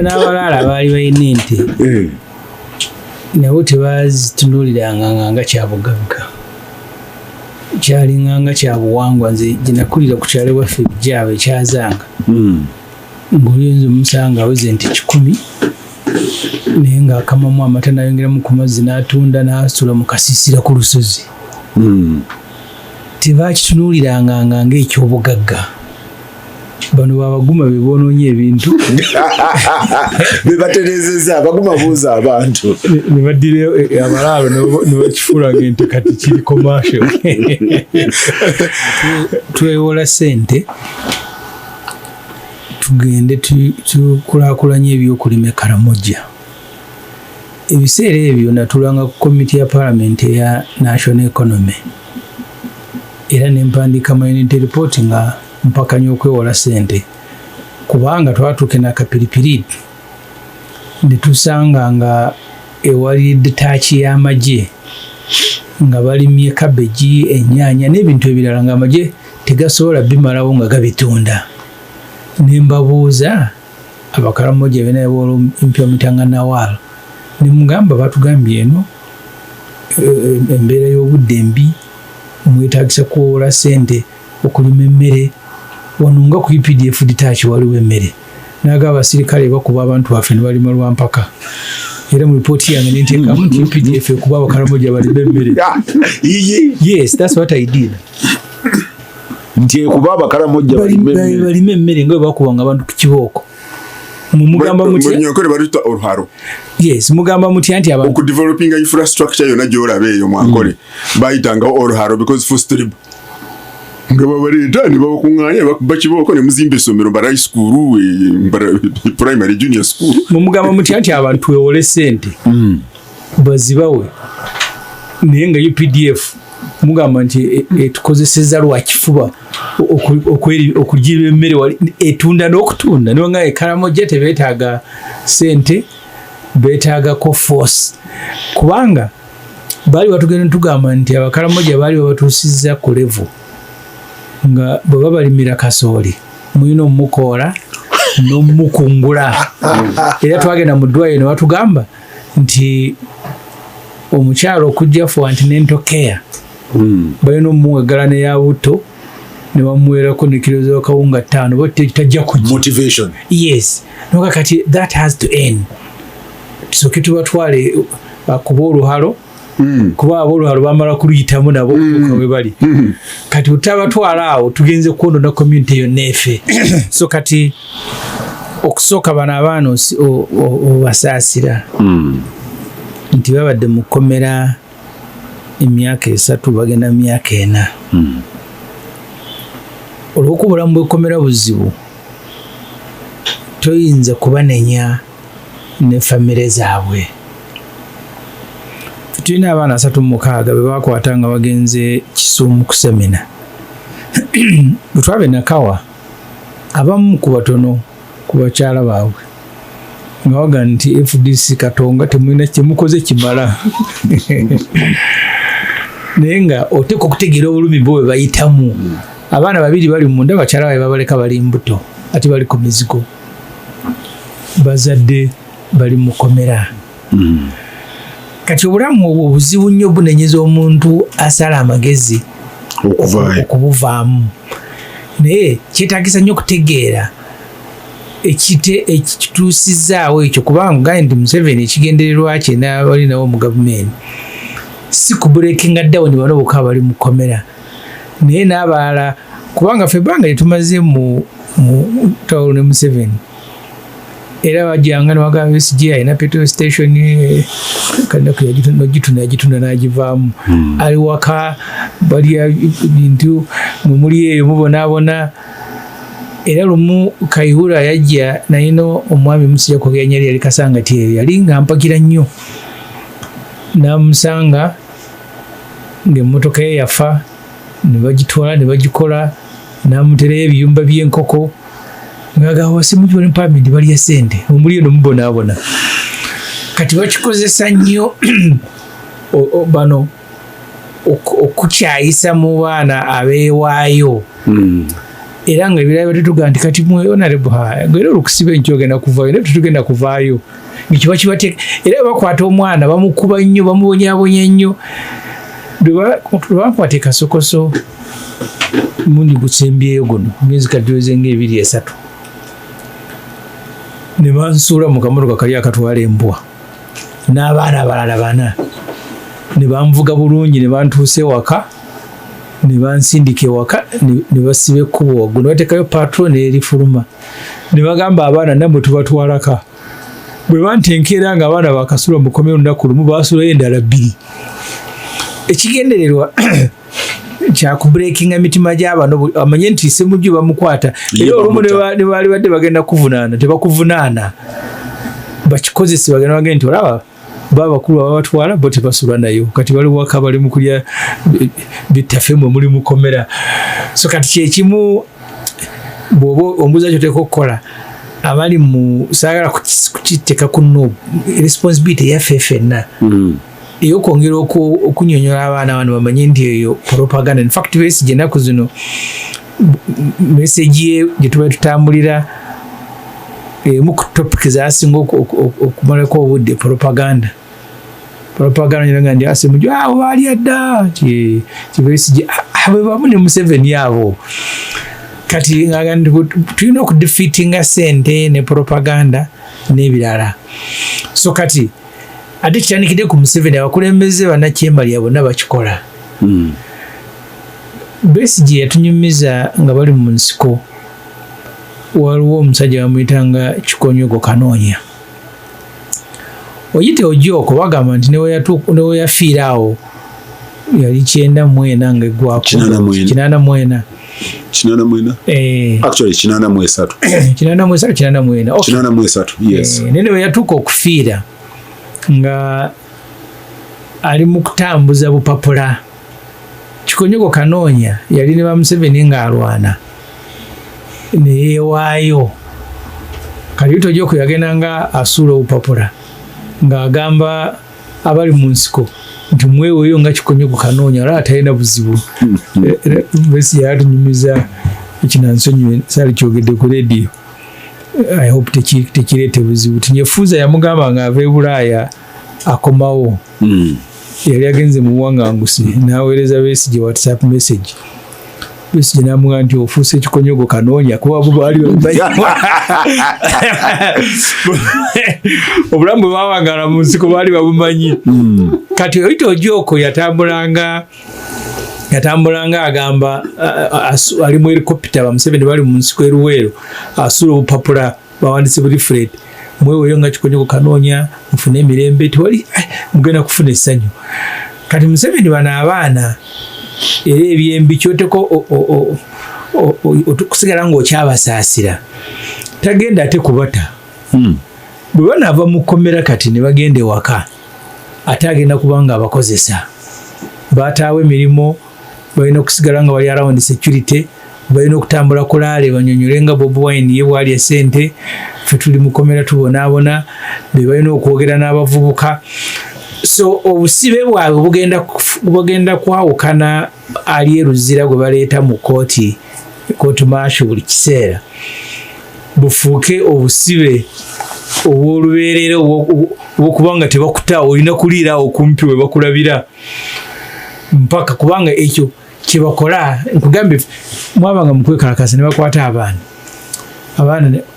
n'abalala baali balina ente nabo tebazitunuuliranga nga kyabugagga kyalinga nga kyabuwangwa. Nze gyenakulira ku kyalo waffe bijjaaba ekyazanga ng'oyinza omusanga aweze nti 10 naye ng'akamamu amata n'ayongeramu ku mazzi n'atunda n'asitula mu kasiisira ku lusozi. Tebakitunuuliranga ng'ekyobugagga. Bano babaguma be boonoonye ebintu be baterezeza abaguma buuza abantu ne baddira abalaalo ne bakifuula ng'ente kati kiri commercial. Twewola ssente tugende tukulaakulanye ebyokulima e Karamoja. Ebiseera ebyo natulanga ku komiti ya Parliament eya National Economy era ne mpandiika minority report nga mpakanya okwewola ssente kubanga twatuuke n'akapiripiri ne tusanga nga ewalidde taaki y'amagye nga balimye kabeji, ennyaanya n'ebintu ebirala ng'amagye tegasobola bimalawo nga gabitunda. Ne mbabuuza Abakaramoja bena empya omitanga Nawaalo ne mugamba batugambye eno embeera y'obudde mbi mwetaagisa kuwola ssente okulima emmere wano nga ku EPDF ditaaki waliwo emmere naga abasirikale bakuba abantu baffe ne balima lwampaka era mu ripooti yange nenteekamu nti EPDF ekuba Abakaramoja balima emmere. Yes, that's what I did. Nti ekuba Abakaramoja balima emmere nga bakubanga abantu ku kibooko. Mugamba mutya nyokole baluta oruharo. Yes, mugamba mutya nti abantu ku developing infrastructure yona gyolabe eyo mwakole bayitanga oruharo because first trip ngaba baleta ne bakuŋŋaanya bakibooko ne muzimba essomero ba high school primary junior school. Mugamba mutya nti abantu wewole ssente bazibawe naye nga UPDF mugamba nti tukozeseza lwakifuba okugira emmere etunda n'okutunda niwo nga Karamoja tebeetaaga ssente beetaagako force kubanga baali batugenda ntugamba nti Abakaramoja baali babatuusizza ku level nga bwe babalimira kasooli muyina omukoola n'omukungula era twagenda mu ddwaliro ne batugamba nti omukyalo okujja for antenatal care balina omuwegala ne ya buto ne bamuweerako ne kilo z'akawunga 5 bo tajja kujja motivation. Yes, noka kati that has to end. Tusooke tubatwale bakuba oluhalo kuba ab'oluhalo bamala kuluyitamu nabo okutuuka we bali kati utabatwala awo tugenze kwonona community yonna efe. So kati okusooka bano abaana obasaasira nti babadde mu Kkomera emyaka 3 bagenda myaka 4 olw'okubulamu bw'Ekkomera buzibu toyinza kubanenya ne famire zaabwe. Tulina abaana 36 be bakwata nga bagenze Kisumu ku semina. Butwabe nakawa abamu ku batono ku bakyala baabwe nga waga nti FDC Katonga temulina kyemukoze kimala naye nga oteeka okutegeera obulumi bwe bayitamu. Abaana babiri bali munda bakyala baabwe babaleka bali mbuto ati bali ku mizigo bazadde bali mu Kkomera. Kati obulamu obwo buzibu nnyo bunenyeza omuntu asala amagezi okubuvaamu naye kyetaagisa nnyo okutegeera ekituusizaawo ekyo kubanga gaye nti Museveni ekigendererwa kye n'abalinawo mu gavumenti si kuburekinga down bano bokka bali mu Kkomera naye n'abalala kubanga ffe ebbanga lyetumaze mu tawulo ne Museveni era wajjanga ne wagamba SG alina petrol station yagitunda n'agivaamu ali waka balya bintu mumuli eyo mubonaabona. Era lumu Kayihura yajja nayino omwami Musija kwogera nyali yali kasanga tieri yali nga mpakira nnyo n'amusanga ng'emmotoka ye yafa ne bagitwala ne bagikola n'amuterayo ebiyumba by'enkoko ng'agamba Ssemujju ne Pamenti balya ssente omuli eno mubonaabona. Kati bakikozesa nnyo bano okukyayisa mu baana abeewaayo era nga ebirala tetuga nti kati mwe honorable ngero okusiba enkyogenda kuvaayo naye tetugenda kuvaayo nkiba kibateeka era bakwata omwana bamukuba nnyo bamubonyabonya nnyo lwabakwata kasokoso mundi gutsembyeyo guno myezi katuweze ng'ebiri esatu ne bansuula mu kamotoka kali akatwala embwa n'abaana abalala bana ne banvuga bulungi ne bantuusa ewaka ne bansindika ewaka ne basiba ekkubo waggulu ne bateekayo patro n'erifuluma ne bagamba abaana nammwe tubatwalaka bwe bantenkeera nga abaana bakasula mukomera olunaku lumu baasulayo endala 2 ekigendererwa kyakubureekinga mitima gy'abano amanye nti Ssemujju bamukwata era olumu ne baali badde bagenda kuvunaana tebakuvunaana bakikozesa bagenda nti olaba babakulu babatwala bo tebasula nayo kati bali waka bali mu kulya bitafemu muri mu Kkomera so kati kyekimu bw'oba ombuza ky'oteeka okukola abali mu saagala kukiteeka kuno responsibility yaffe ffenna eyokwongera okunyonyola abaana bano bamanye nti eyo propaganda in fact Besigye ennaku zino message ye gye tuba tutambulira emu ku topic zasinga okumalako obudde propaganda nyiranga ndi Ssemujju baali adda Besigye bwe bamu ne Museveni abo kati tulina okudefeatinga sente ne propaganda n'ebirala so kati ate kitandikidde ku Museveni abakulembeze bannakyembalya bonna bakikola Besigye yatunyumiza nga bali mu nsiko waliwo omusajja bamuyitanga Kikonyogo Kanoonya oyite ogyoko bagamba nti newe yafiira awo yali 9 nga eggwako 8 actually 83 yes nene we yatuuka okufiira nga ali mu kutambuza bupapula Kikonyogo Kanoonya yali ne Museveni ng'alwana ne yeewaayo kali tojja yagenda nga asuula obupapula ng'agamba abali mu nsiko nti mweweeyo nga Kikonyogo Kanoonya olaba talina buzibu Besigye yatunyumiza ekinansonyiwe saali kyogedde ku rediyo I hope tekireete buzibu tinyefuuza yamugamba ng'ava e Bulaaya akomawo yali agenze mu buwaŋŋangusi n'aweereza Besigye WhatsApp message Besigye n'amugamba nti ofuuse Kikonyogo Kanoonya kuba bo baali bamumanyi obulamu bwe baawangala mu nsiko baali babumanyi kati oyita ogyoko yatambulanga agamba ali mu helicopter bamuseveni bali mu nsiko eruweero asuula obupapula bawandise buli Fred mweweeyo nga Kikonyogo Kanoonya mufune emirembe tewali mugenda kufuna essanyu kati Museveni bano abaana era ebyembi kyoteko okusigala ng'okyabasaasira tagenda ate kubata bwe banaava mu Kkomera kati ne bagenda ewaka ate agenda kubanga abakozesa baataawo emirimu balina okusigala nga bali around security balina okutambula kulaale banyonyole nga Bobi Wine ye bwali esente ffe tuli mu Kkomera tubonaabona be balina okwogera n'abavubuka so obusibe bwabwe bugenda kwawukana ali eruzira gwe baleeta mu kooti maasho buli kiseera bufuuke obusibe obw'olubeerera obw'okubanga tebakutaawo olina kuliira okumpi we bakulabira mpaka kubanga ekyo kyebakola nkugambe mwabanga mukwekalakasa ne bakwata abaana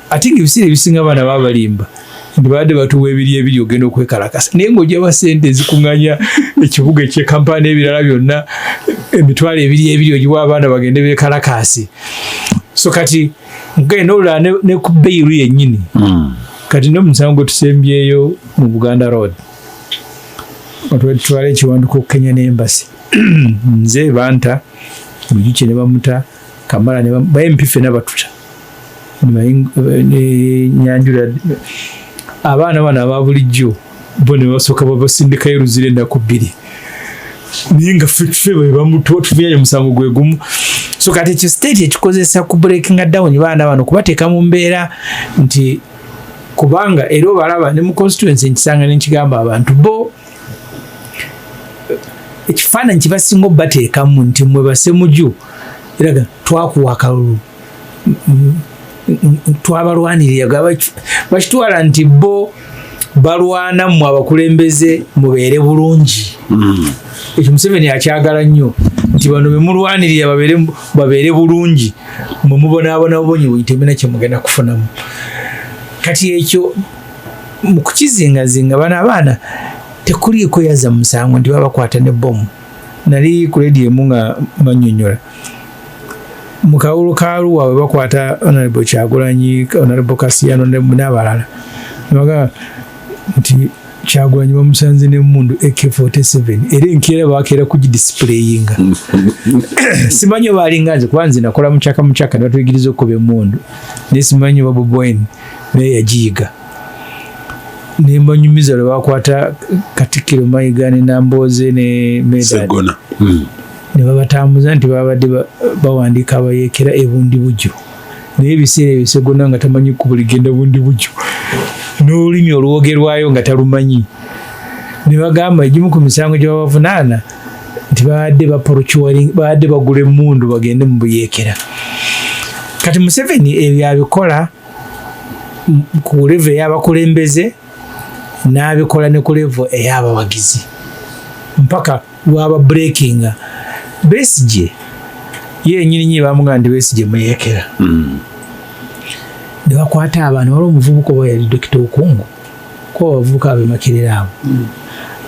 ate ng'ebiseera ebisinga abaana babalimba nti badde batuwa ebiri ogenda okwekalakasa naye ng'ojjaba sente ezikuŋŋanya ekibuga ekyekampala n'ebirala byonna emitwalo ebiri ogiwa abaana bagende beekalakasi so kati nkugenda olulala ne ku bbeeyiru yennyini kati n'omusango gwe tusembyeyo mu Buganda Road twala ekiwanduko okukenya n'embasi nze banta Mujuki ne bamuta Kamala ne bayempife n'abatuta Nyanjula abaana bano ababulijjo bo ne basooka babasindikayo luzira ennaku 2 naye nga ffe bwe bamutufunyayo musango gwe gumu so kati ekyo state ekikozesa ku breaking down baana bano kubateeka mu mbeera nti kubanga era obalaba ne mu constituency nkisanga nekigamba abantu bo ekifaananyi kibasinga obbateekamu nti mwe Ssemujju era twakuwa akalulu twabalwanirira bakitwala nti bo balwana mu abakulembeze mubeere bulungi. Ekyo Museveni akyagala nnyo nti bano bemulwanirira babeere bulungi mwe mubonaabona obubonyi temena kye mugenda kufunamu. Kati ekyo mu kukizingazinga bano abaana tekuliiko yaza musango nti babakwata ne bomu. Nali ku leediyo emu nga mannyonnyola mu kawulo ka Arua we bakwata Honorable Kyagulanyi, Honorable Kasiyano n'abalala baga nti Kyagulanyi bamusanze n'emmundu AK-47 era enkeera bakeera kugidisplayinga. Simanyi oba alinga nze kuba nze nakola mucaka ne batuyigiriza okuba emmundu naye simanyi oba Bobi Wine naye yagiyiga. Ne mbanyumiza lwe bakwata Katikkiro Mayiga ne Nambooze ne Medad ne babatambuza nti babadde bawandiika abayeekera Bundibujju naye ebiseera ebyo Sseggona nga tamanyi ku buligenda Bundibujju n'olulimi olwogerwayo nga talumanyi. Ne bagamba egimu ku misango gye babavunaana nti babadde bagula emmundu bagende mu buyeekera. Kati Museveni ebyo abikola ku levo ey'abakulembeze n'abikola ne ku levo ey'abawagizi mpaka lwaba breakinga. Besigye yennyini bamugamba nti Besigye muyeekera. Ne bakwata abantu waliwo omuvubuka oba yali Dokita Okungu ko abavubuka abeemakirira abo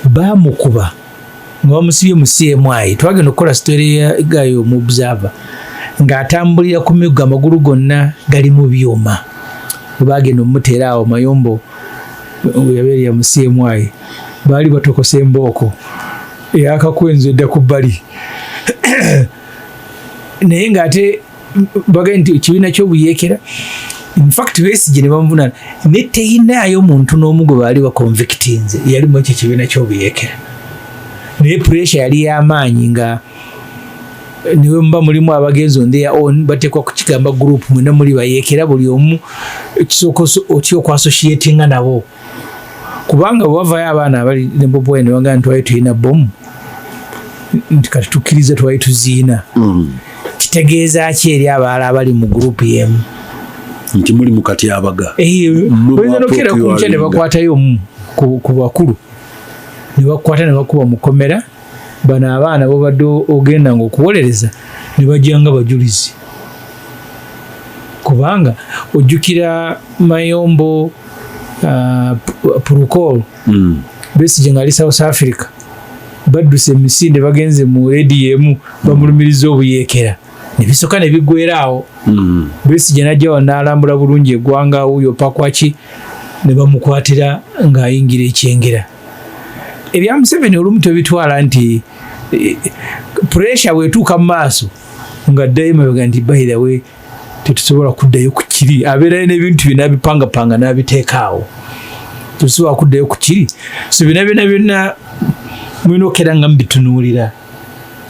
baamukuba nga bamusibye mu CMI. Twagenda okukola sitori gayo mu Observer ng'atambulira ku miggo amagulu gonna gali mu byuma. Bagenda omuteera awo Mayombo yabeerera mu CMI baali batokose embooko eyakakwenzo edda ku bbali naye ng'ate bagenda nti ekibiina ky'obuyeekera in fact Besigye ne bamuvunaana ne teyinaayo muntu n'omu gwe baali baconvictinze yali mu ekyo ekibiina ky'obuyeekera naye pressure yali y'amaanyi nga niwe muba mulimu abagenzi on their own bateekwa kukigamba group mwena muli bayeekera buli omu ekisooka otya okwassociatinga nabo kubanga bwavayo abaana abali ne Bobi Wine ne bagamba nti twali tulina bomu nti kati tukkiriza twali tuziina. Kitegeeza ki eri abalala abali mu gurupu y'emu nti muli mu katyabaga. Bayinza n'okukeera ku nkya ne bakwatayo omu ku bakulu ne bakwata ne bakuba mu Kkomera. Bano abaana babadde ogenda ng'okuwolereza ne bajja nga bajulizi kubanga ojjukira Mayombo Protocol Besigye ng'ali South Africa badduse emisinde bagenze mu leediyo emu bamulumiriza obuyeekera ne bisooka ne biggweeraawo. Besigye n'ajja wano n'alambula bulungi eggwanga wuyo pakwaki ne bamukwatira ng'ayingira ekyengera. Ebya Museveni olumu tebitwala nti pressure bwetuuka mu maaso nga ddayo mabega nti by the way tetusobola kuddayo ku kiri. Abeerayo n'ebintu byonna bipangapanga n'abiteekaawo tetusobola kuddayo ku kiri. So byonna mulina okera nga mbitunuulira.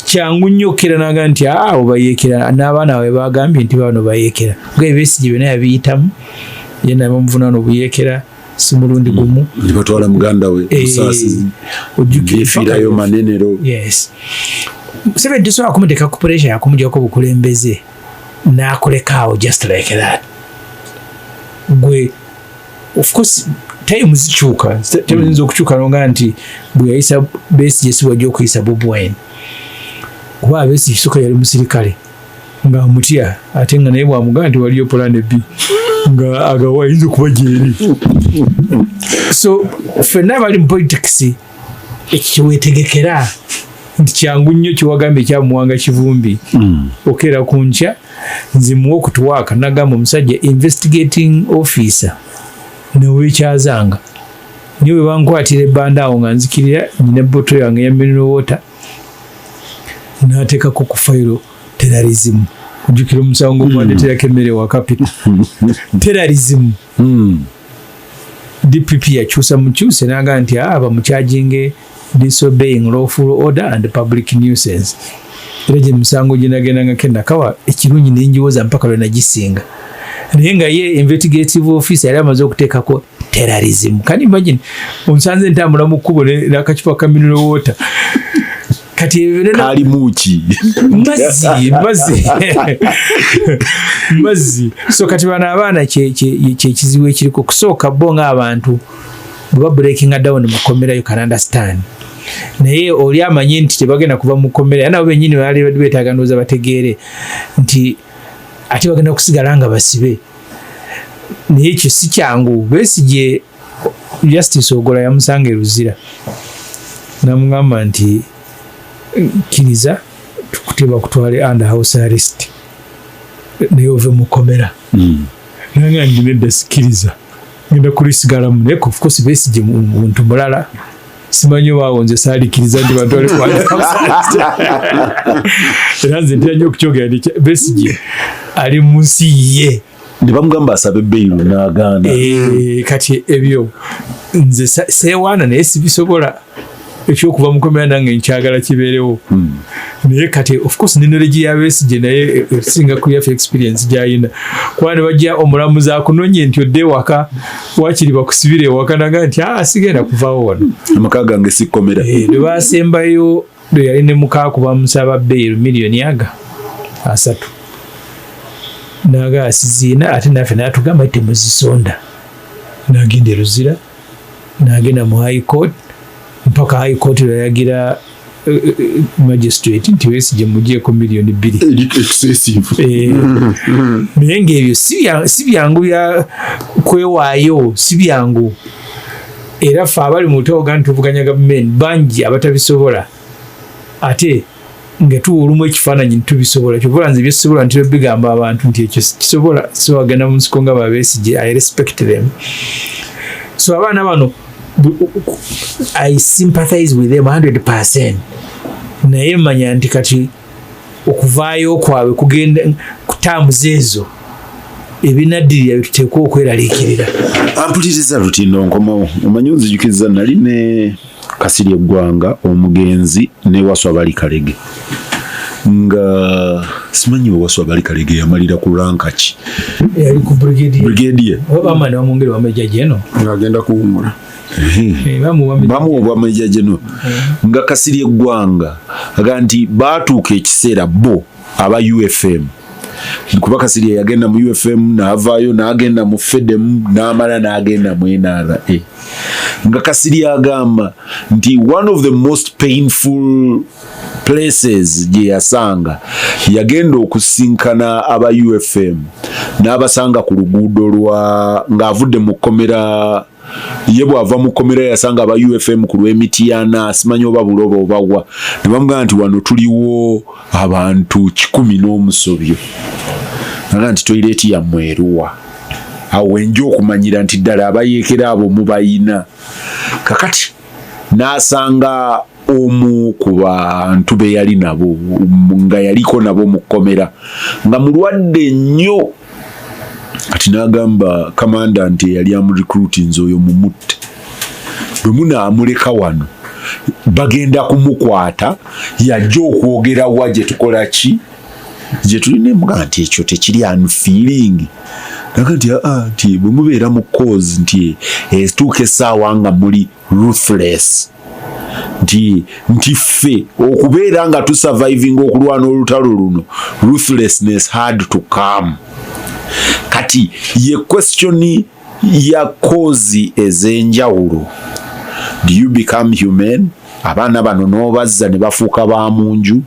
Kyangu nnyo okera naga nti abo bayeekera n'abaana baabwe bagambye nti bano bayeekera nga Besigye byonna yabiyitamu yenna bamuvunaana obuyeekera si mulundi gumu ne batwala muganda we Musaasi yefiirayo Manenero. Yes. Museveni tesobola kumuteeka ku pressure yakumugyako bukulembeze n'akolekaawo just like that. Gwe of course time zikyuka tebayinza okukyuka nonga nti bwe yayisa Besigye si wajja okuyisa Bobi Wine kuba Besigye kisooka yali musirikale nga amutya ate nga naye bwamugamba nti waliyo plan B nga agawa ayinza okuba gyeri. So ffenna abali mu politics ekiwetegekera nti kyangu nnyo kiwagambye ekyamuwanga Kivumbi okeera ku nkya nzimuwa okutuwaaka nagamba omusajja investigating officer neweekyazanga niwe bankwatira ebbanda awo nga nzikirira nyina ebboto yange ya mineral water n'ateekako ku fayiro terrorism. Kujjukira omusango gwandeterako emmere wa capital terrorism. DPP yakyusa mukyuse n'agamba nti bamukyajinge disobeying lawful order and public nuisance. Era gye misango gye nagendangako enakawa ekirungi nenjiwoza mpaka lwe nagisinga naye nga ye investigative officer yali amaze okuteekako terrorism. Can you imagine omusanze ntambula mu kkubo n'akacupa ka mineral water kati kali muki mazzi so kati bana abaana kizibu ekiriko kusooka bo ng'abantu bwe breaking down mu Kkomera you can understand naye oli amanyi nti tebagenda kuva mu Kkomera nabo bennyini baali beetaaga ndowooza bategeere nti ate bagenda kusigala nga basibe naye ekyo si kyangu Besigye Justice Ogola yamusanga e Luzira namugamba nti kkiriza tukuteba kutwale under house arrest naye ove mu Kkomera nanga ndinedda sikkiriza ngenda kulisigalamu naye of course Besigye muntu mulala simanyi waawo nze saalikiriza nti batwale era nze ntera nnyo okukyogera nti Besigye ali mu nsi ye ne bamugamba asabe bbeeyiru n'agaana kati ebyo nze seewaana naye sibisobola ekyokuva mu Kkomera nange nkyagala kibeerewo naye kati of course ne knowledge ya Besigye naye singa kuyafa experience gyayina kuba ne bajja omulamuzi akunonye nti odde ewaka wakiri bakusibire ewaka naga nti sigenda kuvaawo wano amaka gange si Kkomera lwe baasembayo lwe yali ne mukaakuba musaba bbeeyiru miliyoni $3 naga asiziina ate naffe n'atugamba temuzisonda n'agenda e Luzira n'agenda mu high court mpaka high court lwayagira magistrate nti Besigye mugyeko miliyoni 2 excessive naye ng'ebyo si byangu bya kwewaayo si byangu era ffe abali mu Uganda tuvuganya gavumenti bangi abatabisobola ate nga tuwulumu ekifaananyi ntitubisobola kyovula nze byesobola ntiro bigamba abantu nti ekyo kisobola so wagenda mu nsiko nga Besigye I respect them so abaana bano I sympathize with them 100% naye manya nti kati okuvaayo kwabwe kugenda kutaamuza ezo ebinaddirira bituteekwa okweraliikirira ampuliriza lutindo nkomawo omanyi onzijukiriza nali ne Kasirye Gwanga omugenzi ne Waswa Bali Kalege nga simanyi Waswa Bali Kalege yamalira ku ranka ki yali ku brigadier bamani bamwongere wa Major General ngagenda kuwumula bamuwa Major General nga Kasirye Gwanga aganti baatuuka ekiseera bo aba UFM kuba Kasirye yagenda mu UFM n'avaayo n'agenda mu FEDEM n'amala n'agenda mu NRA nga Kasirye agamba nti one of the most painful places gye yasanga yagenda okusinkana aba UFM n'abasanga ku luguudo lwa ng'avudde mu Kkomera ye bw'ava mu Kkomera yasanga aba UFM ku lw'Emityana simanyi oba buloba obawa ne bamugamba nti wano tuliwo abantu 10 n'omusobyo naga nti toilet yammwe eruwa awo wenja okumanyira nti ddala abayeekera abo mubayina kakati n'asanga omu ku bantu be yali nabo nga yaliko nabo mu Kkomera nga mulwadde nnyo kati n'agamba commandant yali amurecruitinze oyo mumutte bwe munaamuleka wano bagenda kumukwata yajja okwogera wa gye tukola ki gye tulina emuga nti ekyo tekiri unfeeling naga nti nti bwe mubeera mu cause nti etuuka essaawa nga muli ruthless nti ffe okubeera nga tusurviving okulwana olutalo luno ruthlessness had to come kati ye question ya cause ez'enjawulo do you become human abaana bano n'obazza ne bafuuka ba munju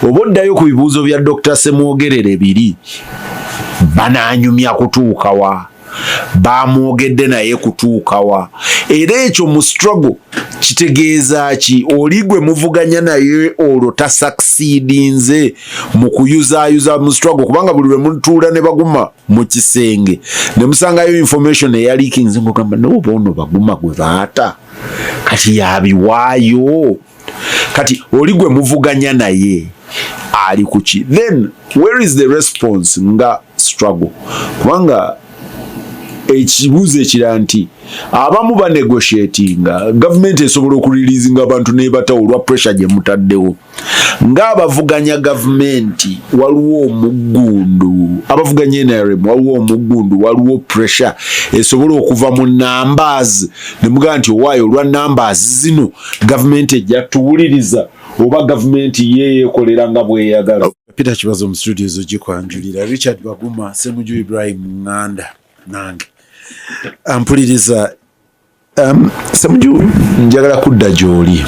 oba oddayo ku bibuuzo bya Dr. Ssemwogerere biri banaanyumya kutuuka wa bamwogedde naye kutuuka wa era ekyo mu struggle kitegeeza ki oli gwe muvuganya naye olwo tasakisidinze mu kuyuzaayuza mu struggle kubanga buli lwe mutuula ne baguma mu kisenge ne musangayo information eyaliikinze ng'ogamba n'oba ono baguma gwe baata kati yabiwaayo kati oli gwe muvuganya naye ali kuki then where is the response nga struggle kubanga ekibuuzo ekira nti abamu banegotiatinga gavumenti esobola okuriliizinga abantu nebatawo olwa pressure gye mutaddewo ng'abavuganya gavumenti waliwo omuggundu abavuganya NRM waliwo omuggundu waliwo pressure esobola okuva mu numbers ne mugamba nti owaayo olwa numbers zino gavumenti ejja tuwuliriza oba gavumenti yeekolera nga bweyagala. Peter Kibazo mu studios ogikwanjulira, Richard Baguma, Ssemujju Ibrahim Nganda nange ampuliriza. Ssemujju, njagala kudda gy'oli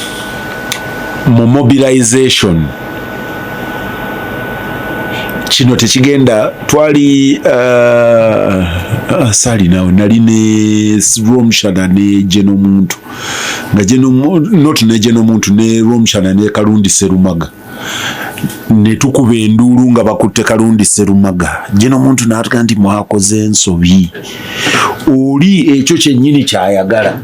mu mobilization. Kino tekigenda twali sali nawe nali ne Romshana ne Jeno Muntu nga not ne Jeno Muntu ne Romshana ne Kalundi Serumaga ne tukuba enduulu nga bakutte Kalundi Serumaga. Jeno Muntu n'atugamba nti mwakoze ensobi, oli ekyo kyennyini kyayagala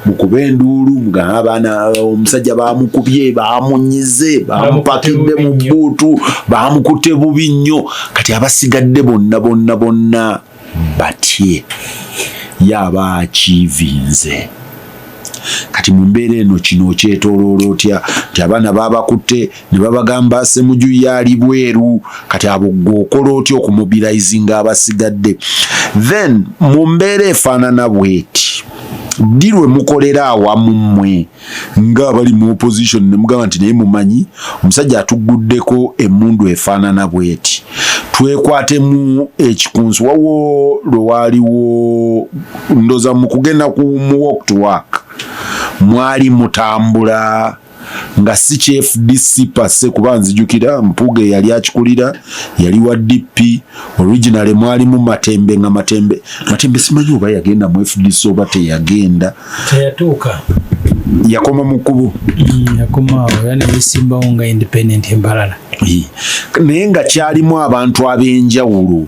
mukuba enduulu mugamba abaana omusajja bamukubye bamunyize bamupakidde mu bbuutu bamukutte bubi nnyo, kati abasigadde bonna batye yaba akivinze. Kati mu mbeera eno kino kyetooloola otya nti abaana babakutte ne babagamba Ssemujju yali bweru, kati abo gwokola otya okumobilizinga abasigadde? Then mu mbeera efaanana bweti dirwe mukolera awamu mmwe ng'abali mu opposition ne mugamba nti naye mumanyi omusajja atuguddeko emmundu efaanana bweti, twekwatemu ekikunsu. Wawo lwe waaliwo ndoza mu kugenda ku walk to work mwali mutambula nga si chief DC passe kuba nzijukira Mpuge yali akikulira, yali wa DP original, mwali mu Matembe nga Matembe simanyi oba yagenda mu FDC oba teyagenda, teyatuuka yakoma mu kkubo yakoma yani bisimbawo nga independent embalala naye nga kyalimu abantu ab'enjawulo.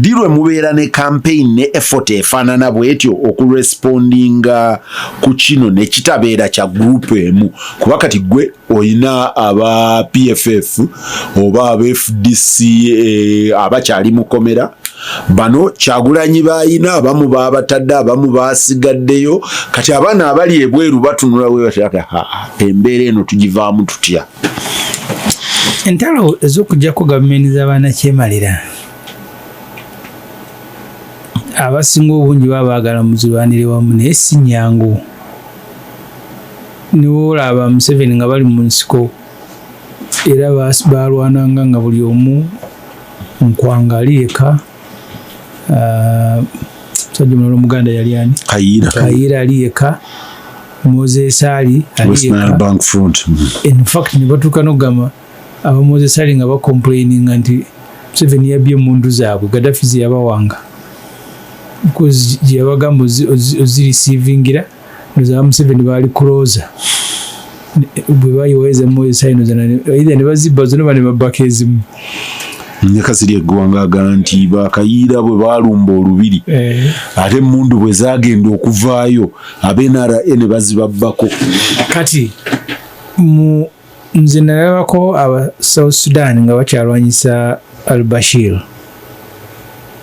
Dirwe mubeera ne campaign ne effort efaanana bwetyo okurespondinga ku kino ne kitabeera kya group emu, kuba kati gwe oyina aba PFF oba aba FDC abakyali mu Kkomera, bano Kyagulanyi bayina, abamu babatadde abamu basigaddeyo, kati abaana abali ebweru batunula we bataka embeera eno tugivaamu tutya. Entalo ez'okuggyako gavumenti z'abaana kyemalira abasinga obungi baba baagala muzirwanire wamu, naye si nnyangu. Niwo olaba Museveni nga bali mu nsiko era balwananga nga buli omu Nkwanga ali eka, musajja mulala Omuganda yali ani? Kayiira ali eka, Moses ali eka. In fact ne batuuka n'okugamba aba Moses ali nga bacomplaininga nti Museveni yabbye emmundu zaabwe, Gaddafi ze yabawanga because gye yabagamba ozirisiivingira ndoza Museveni baali kuloza bwe bayiweza Moses ali either ne bazibba zonna ne babbako ezimu. Nyakasiri eggwanga aganti Bakayiira bwe balumba olubiri ate emmundu bwe zaagenda okuvaayo ab'NRA ne bazibabbako. Kati nze nalabako aba South Sudan nga bakyalwanyisa al-Bashir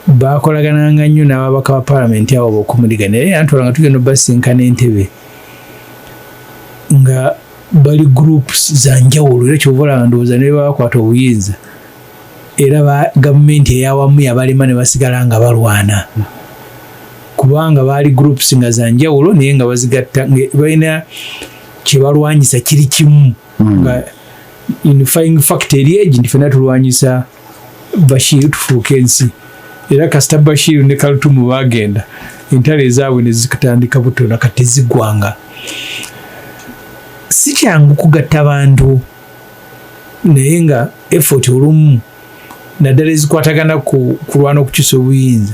bakolagananga nnyo n'ababaka ba paalamenti abo b'okumudigana, naye antwala nga tugenda basinkana Entebbe nga bali groups za njawulo, era kyova olaba ndowooza ne bakwata obuyinza era gavumenti eyawamu yabalema ne basigala nga balwana kubanga baali groups nga za njawulo naye nga bazigatta balina kye balwanyisa kiri kimu nga unifying factor eri egi nti ffenna tulwanyisa Bashir tufuuka ensi, era kasita Bashir ne Kalutumu baagenda entalo ezaabwe ne zikatandika butono kati zigwanga. Si kyangu kugatta bantu naye nga effort olumu naddala ezikwatagana ku kulwana okukyusa obuyinza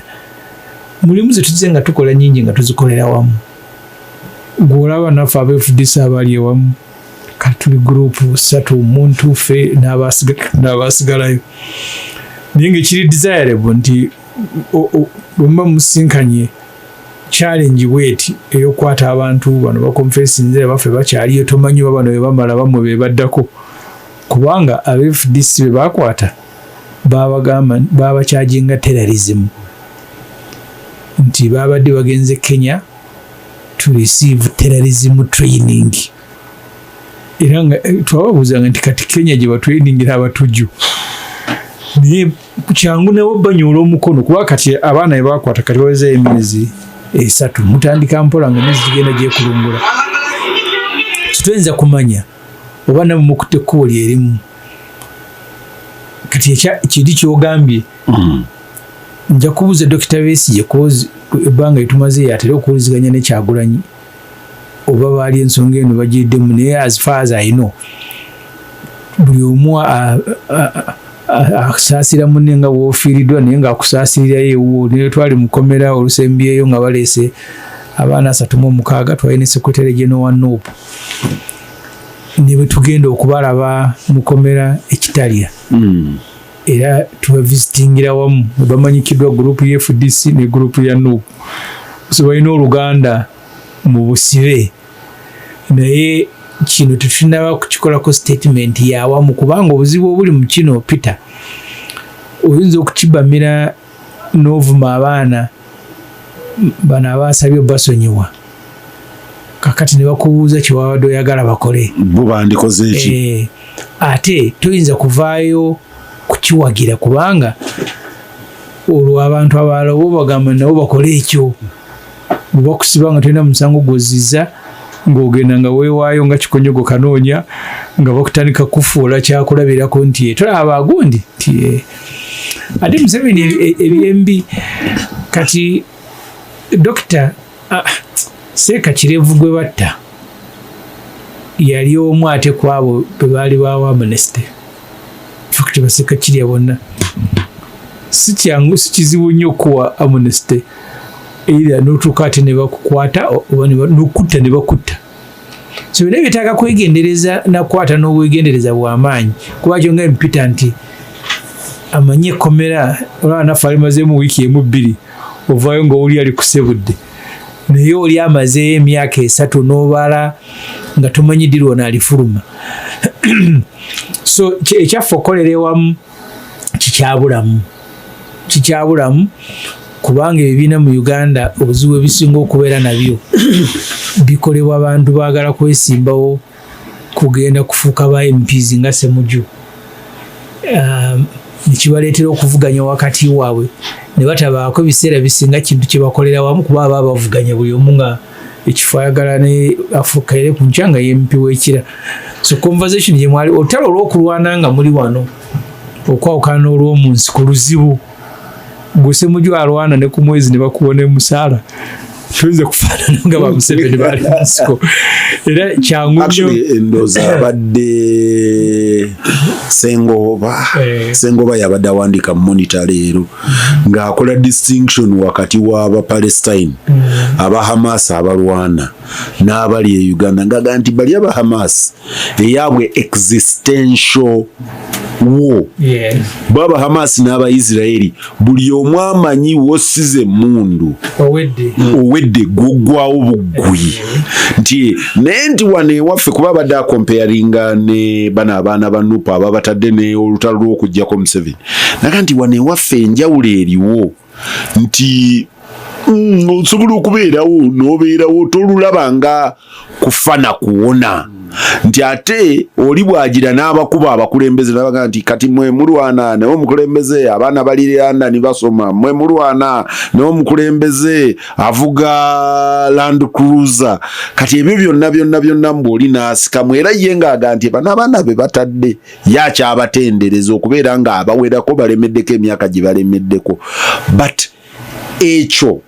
mulimu ze tuze nga tukola nnyingi nga tuzikolera wamu. Gw'olaba naffe aba-FDC abali ewamu kati tuli gurupu 3 omuntu ffe n'abasigalayo, naye ng'ekiri desirable nti bwemuba musinkanye challenge bweti ey'okukwata abantu bano bakonfesinze baffe bakyaliyo tomanyi oba bano bwe bamala bamwe be baddako, kubanga aba-FDC be bakwata babagamba babakyajinga terrorism nti babadde bagenze Kenya to receive terrorism training, era nga twababuuzanga nti kati Kenya gye batrainingira abatujju, naye kyangu newo banyula omukono kuba kati abaana be bakwata kati baweza emyezi 3 mutandika mpola nga emyezi gigenda gyekulungula. Kituyinza kumanya oba namukutte ekkubo lyerimu. Kati kiri kyogambye nja kubuuza Dr. Besigye kozi ebbanga litumaze yatera okuwuliziganya ne Kyagulanyi oba baali ensonga eno bagiddemu, naye as far as I know buli omu akusaasira munne nga bw'ofiiriddwa naye ng'akusaasirirayo ewuwo. Naye twali mu Kkomera olusembyeyo nga baleese abaana 36 twali ne Secretary General wa NOP ne bwe tugenda okubalaba mu Kkomera ekitalya era tubavisitingira wamu bamanyikiddwa gurupu ya FDC ne gurupu ya NOP, so balina Oluganda mu busibe. Naye kino tetunaba kukikolako statement yawamu kubanga obuzibu obuli mu kino Peter oyinza okukibamira n'ovuma abaana bano abaasabye basonyiwa kakati ne bakubuuza kyewabadde oyagala bakole bo bandikoze eki ate toyinza kuvaayo kukiwagira kubanga olwo abantu abalala bo bagamba nabo bakole ekyo bwe bakusiba nga tolina musango gwozizza ng'ogenda nga weewaayo nga kikonyogo kanoonya nga bakutandika kufuula kyakulabirako nti tolaba agundi nti ate Museveni ebyembi kati Dr. Seeka Kirevu gwe batta yali omu ate ku abo be baali bawa amnesty. Fakiti baseka kirya bonna si kyangu si kizibu nnyo okuwa amnesty era n'otuuka ate ne bakukwata oba n'okutta ne bakutta. So bino bitaaga kwegendereza nakwata n'obwegendereza bw'amaanyi kuba kyo nga mpita nti amanyi Kkomera olaba naffe alimazeemu wiiki emu 2 ovaayo ng'oli ali kusebudde naye oli amazeeyo emyaka 3 n'obala nga tomanyi ddi lwona alifuluma. So ekyaffe okolera ewamu kikyabulamu kubanga ebibiina mu Uganda obuzibu ebisinga okubeera nabyo bikolebwa abantu baagala kwesimbawo kugenda kufuuka ba MPs nga Ssemujju. Nekibaleetera okuvuganya wakati waabwe ne batabaako ebiseera bisinga kintu kye bakolera wamu kuba baba bavuganya buli omu nga ekifo ayagala ne afuukaire ku nkya nga ye MP w'ekira. So conversation gye mwali olutalo olw'okulwana nga muli wano okwawukana n'olw'omu nsiko luzibu. Gwe Ssemujju alwana ne ku mwezi ne bakuwona emusaala toyinza kufaanana nga ba Museveni baali mu nsiko era kyangu nnyo. Endooza abadde Sengoba yabadde awandiika mu Monitor leero ng'akola distinction wakati w'Abapalestine aba Hamas abalwana n'abali e Uganda ngaga nti bali aba Hamas eyaabwe existential war. Baba Hamas n'Abayisirayiri buli omu amanyi wosize mundu owedde gugwawo buggwi nti naye nti wane ewaffe kuba badde akomparinga ne bano abaana ba Nupa ababatadde ne olutalo lw'okuggyako Museveni naga nti wane ewaffe enjawulo eriwo nti osobola okubeerawo n'obeerawo tolulaba nga kufa na kuwona nti ate oli bwagira n'abakuba abakulembeze nabaga nti kati mwe mulwana naye omukulembeze abaana baliranda ni basoma mwe mulwana naye omukulembeze avuga Land Cruiser kati ebyo byonna mboli n'asikamu era ye ng'aga nti bano abaana be batadde yakyabatendereza okubeera nga abawerako balemeddeko emyaka gye balemeddeko but ekyo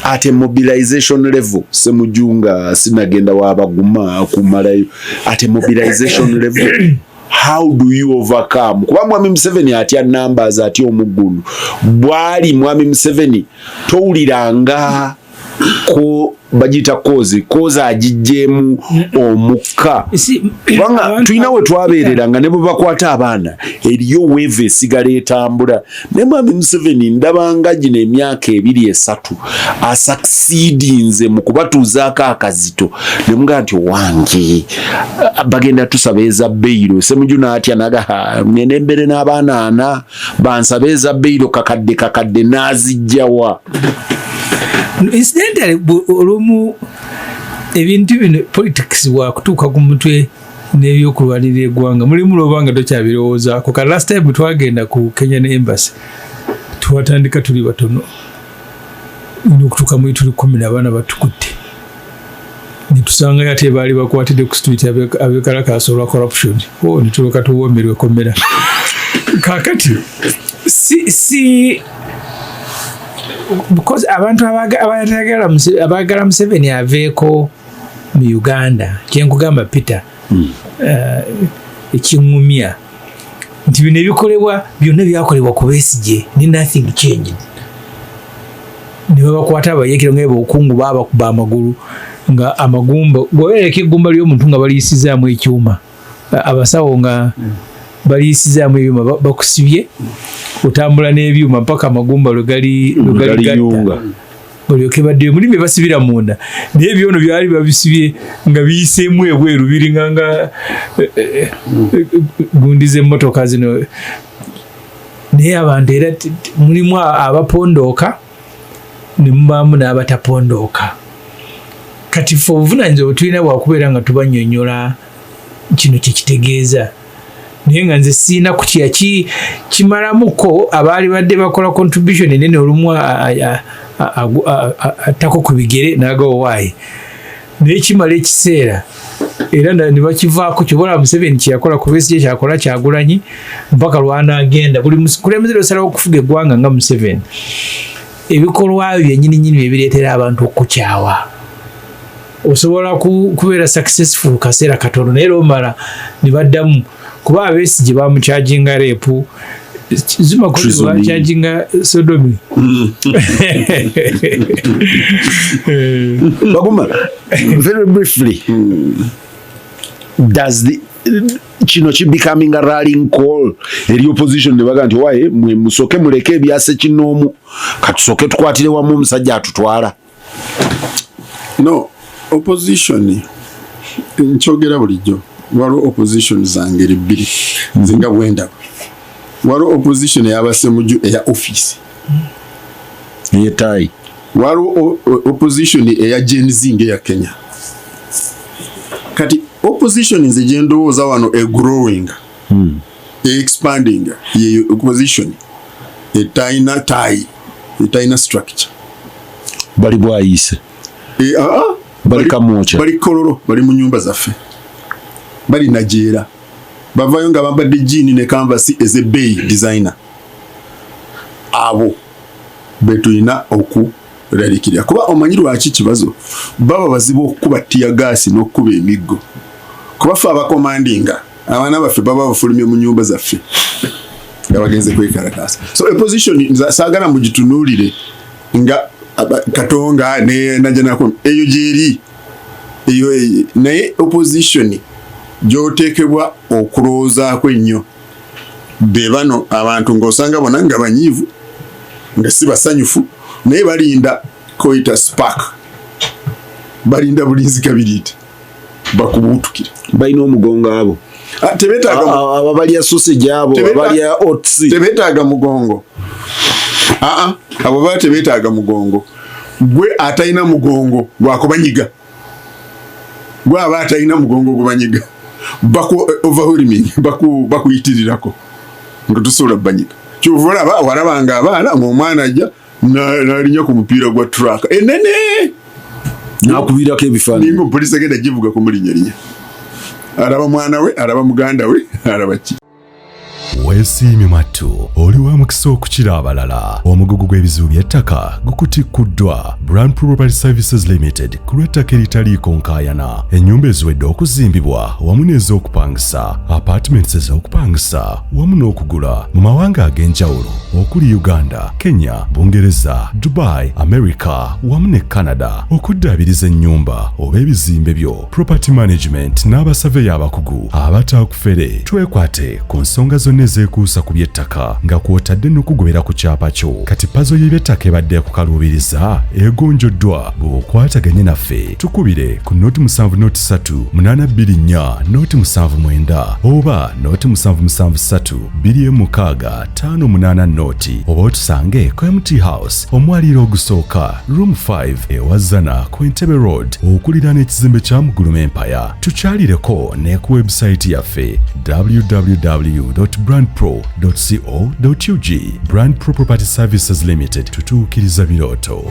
ate mobilization level Ssemujju nga sinagenda wabaguma kumalayo ate mobilization level how do you overcome kuba Mwami Museveni atya numbers atya omuggundu bwali Mwami Museveni towuliranga ko bagita koza agijjemu omukka kubanga tulina we twabeereranga ne bwe bakwata abaana eriyo weeve esigala etambula ne Mwami Museveni ndabanga gino emyaka 2-3 asucceedinze mu kubatuuzaako akazito ne mugaa nti wange bagenda tusaba eza bbeiro Ssemujju n'atya naga nembere n'abaana 4 bansaba eza bbeiro kakadde n'azijjawa. Incidentally olumu ebintu bino politics wakutuuka ku mutwe n'ebyokulwanirira eggwanga mulimu lwobanga tokyabirowoozaako. Ka last time twagenda ku Kenyan Embassy twatandika tuli batono okutuuka mu tuli 10 abaana batukutte netusanga yate baali bakwatidde ku street abekalakaasa olwa corruption nituloka tuwomerwe Kkomera kakati si because abantu abagala Museveni aveeko mu Uganda kyenkugamba Peter ekiŋŋumya nti bino ebikolebwa byonna byakolebwa ku Besigye ne nothing changed. Ne babakwata abayekera nga obukungu babakuba amagulu nga amagumba bwewereka eggumba ly'omuntu nga baliyisizaamu ekyuma abasawo nga baliyisizaamu ebyuma bakusibye otambula n'ebyuma mpaka amagumba lwe gali gatta olyoke baddeyo mulimu basibira munda naye byono byali babisibye nga biyiseemu ebweru biringanga gundi z'emmotoka zino. Naye abantu era mulimu abapondooka ne mubaamu n'abatapondooka. Kati fe obuvunaanyizibwa tulina bwakubeera nga tubannyonnyola kino kye kitegeeza. Naye nga nze siina kutya kimalamuko abaali badde bakola contribution enene olumu attako ku bigere n'agawaayi. Naye kimala ekiseera era ne bakivaako kyobola Museveni kyeyakola ku Besigye kyakola Kyagulanyi mpaka lwanaagenda buli mukulembeze osalawo okufuga eggwanga nga Museveni. Ebikolwa byennyini byebireetera abantu okukyawa. Osobola kubeera successful kaseera katono naye lwomala ne baddamu kuba Abesigye bamukyajinga reepu zima kubakyajinga sodomi. Baguma, very briefly, does kino becoming a rallying call eri opposition ne baga nti waye musoke muleke ebyase kinoomu katusoke tukwatire wamu omusajja atutwala? No, opposition nkyogera bulijjo waliwo opposition zangeri bbiri nze nga bwendaba. Waliwo opposition ey'Abassemujju eya office eyetayi, waliwo opposition eya Gen Z ng'eya Kenya. Kati opposition nze gye ndowooza wano growing expanding ye opposition etayina tayi etayina structure. bali bwayise bali kamwocha bali kololo bali mu nyumba zaffe bali najeera bavayo nga bambadde jeani ne canvas ez'ebbeeyi designer. Abo betulina okuraliikirira kuba omanyi lwaki kibazo baba bazibu okukuba tiyagaasi n'okukuba emiggo kuba ffe abakomandinga abaana baffe baba bafulumye mu nyumba zaffe nga bagenze kwekalakaasa. So opposition saagala mugitunuulire nga Katonga ne najanako eyo gyeri eyo naye opposition gy'oteekebwa okulowoozaako ennyo be bano abantu ng'osanga bona nga banyiivu nga si basanyufu naye balinda koyita spark, balinda bulinzi kabiriiti bakubuutukire. balina omugongo abo abo balya sausage abo balya oats tebeetaaga mugongo. Abo baba tebeetaaga mugongo. Gwe atalina mugongo gwakubanyiga, gwe aba atalina mugongo gubanyiga overwhelming bakuyitirirako nga tusobola banyiga. Kyova walabanga abaana ng'omwana ajja n'alinya ku mupiira gwa track enene n'akubiirako ebifaananyi ninga omupoliisi agenda givuga ku mulinyalinya, alaba mwana we, alaba muganda we, alaba ki. Weesiimye mattu oli wa mukisa okukira abalala. Omugugu gw'ebizibu by'ettaka gukutikkuddwa Brand Property Services Limited ku lw'ettaka eritaliiko nkaayana. Ennyumba eziwedde okuzimbibwa wamu n'ez'okupangisa, apartments ez'okupangisa wamu n'okugula mu mawanga ag'enjawulo okuli Uganda, Kenya, Bungereza, Dubai, America wamu ne Canada. Okuddaabiriza ennyumba oba ebizimbe byo, property management n'abasaveya abakugu abataakufere. Twekwate ku nsonga zonna ezekuusa ku by'ettaka nga kw'otadde n'okugobera ku kyapa kyo. Kati pazo y'eby'ettaka ebadde okukaluubiriza egonjoddwa bw'okwataganye naffe. Tukubire ku noti 703 noti 79 oba noti 773 noti oba otusange ku MT House omwaliiro ogusooka room 5 ewazana ku Entebbe Road okuliraana ekizimbe kya Muguluma Empire. Tukyalireko ne ku website yaffe www.brandpro.co.ug. Brand Pro Property Services Limited, tutuukiriza birooto.